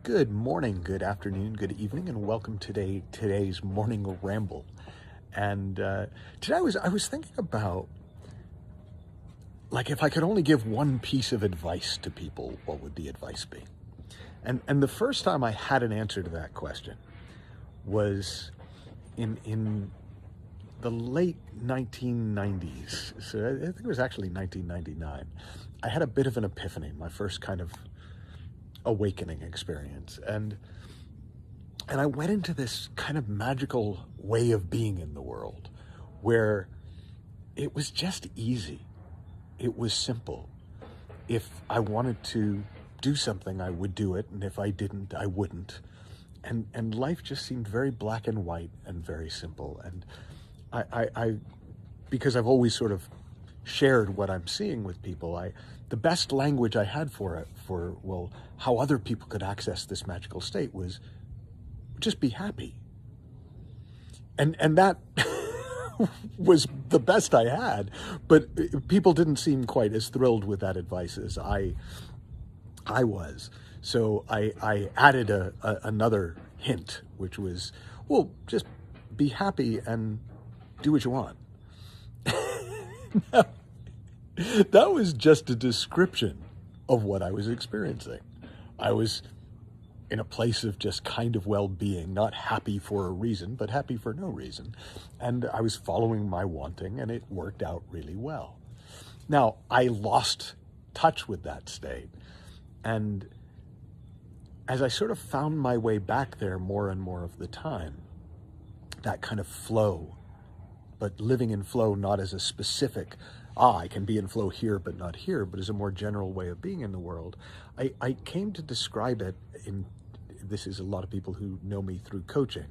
Good morning, good afternoon, good evening, and welcome to today's morning ramble. And today I was thinking about, like, if I could only give one piece of advice to people, what would the advice be? And the first time I had an answer to that question was in the late 1990s. So I think it was actually 1999. I had a bit of an epiphany, my first kind of awakening experience, and I went into this kind of magical way of being in the world where it was just easy. It was simple. If I wanted to do something, I would do it, and if I didn't, I wouldn't. And life just seemed very black and white and very simple. And I because I've always sort of shared what I'm seeing with people, the best language I had for how other people could access this magical state was just be happy. And that was the best I had, but people didn't seem quite as thrilled with that advice as I was. So I added another hint, which was, well, just be happy and do what you want. That was just a description of what I was experiencing. I was in a place of just kind of well-being, not happy for a reason, but happy for no reason. And I was following my wanting, and it worked out really well. Now, I lost touch with that state. And as I sort of found my way back there more and more of the time, that kind of flow, but living in flow not as a specific, I can be in flow here but not here, but as a more general way of being in the world, I came to describe it this is a lot of people who know me through coaching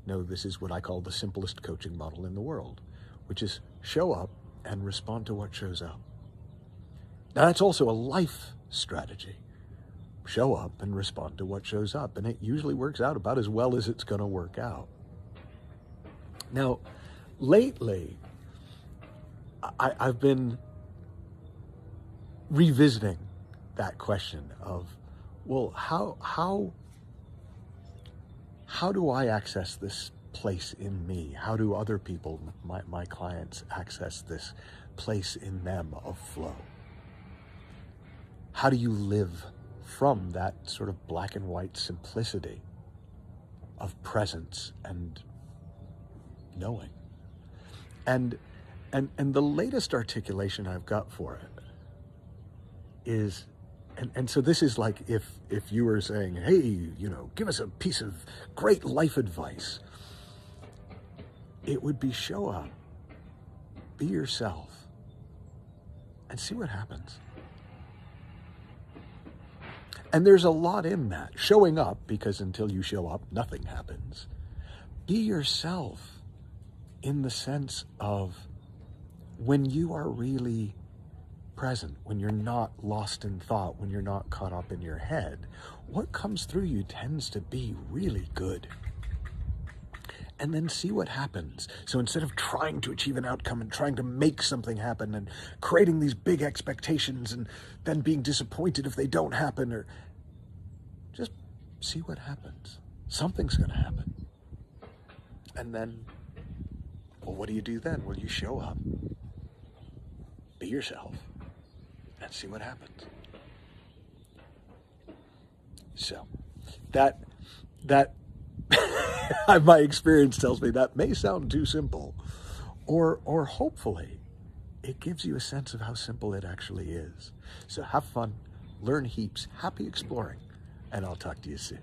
know this is what I call the simplest coaching model in the world, which is show up and respond to what shows up. Now that's also a life strategy. Show up and respond to what shows up, and it usually works out about as well as it's going to work out. Now, lately, I've been revisiting that question of, well, how do I access this place in me? How do other people, my clients, access this place in them of flow? How do you live from that sort of black and white simplicity of presence and knowing? And the latest articulation I've got for it is, and so this is like if you were saying, hey, give us a piece of great life advice, it would be show up, be yourself, and see what happens. And there's a lot in that. Showing up, because until you show up, nothing happens. Be yourself in the sense of when you are really present, when you're not lost in thought, when you're not caught up in your head, what comes through you tends to be really good. And then see what happens. So instead of trying to achieve an outcome and trying to make something happen and creating these big expectations and then being disappointed if they don't happen, or just see what happens. Something's going to happen. And then, well, what do you do then? Well, you show up, be yourself, and see what happens. So that my experience tells me that may sound too simple, or hopefully it gives you a sense of how simple it actually is. So have fun, learn heaps, happy exploring, and I'll talk to you soon.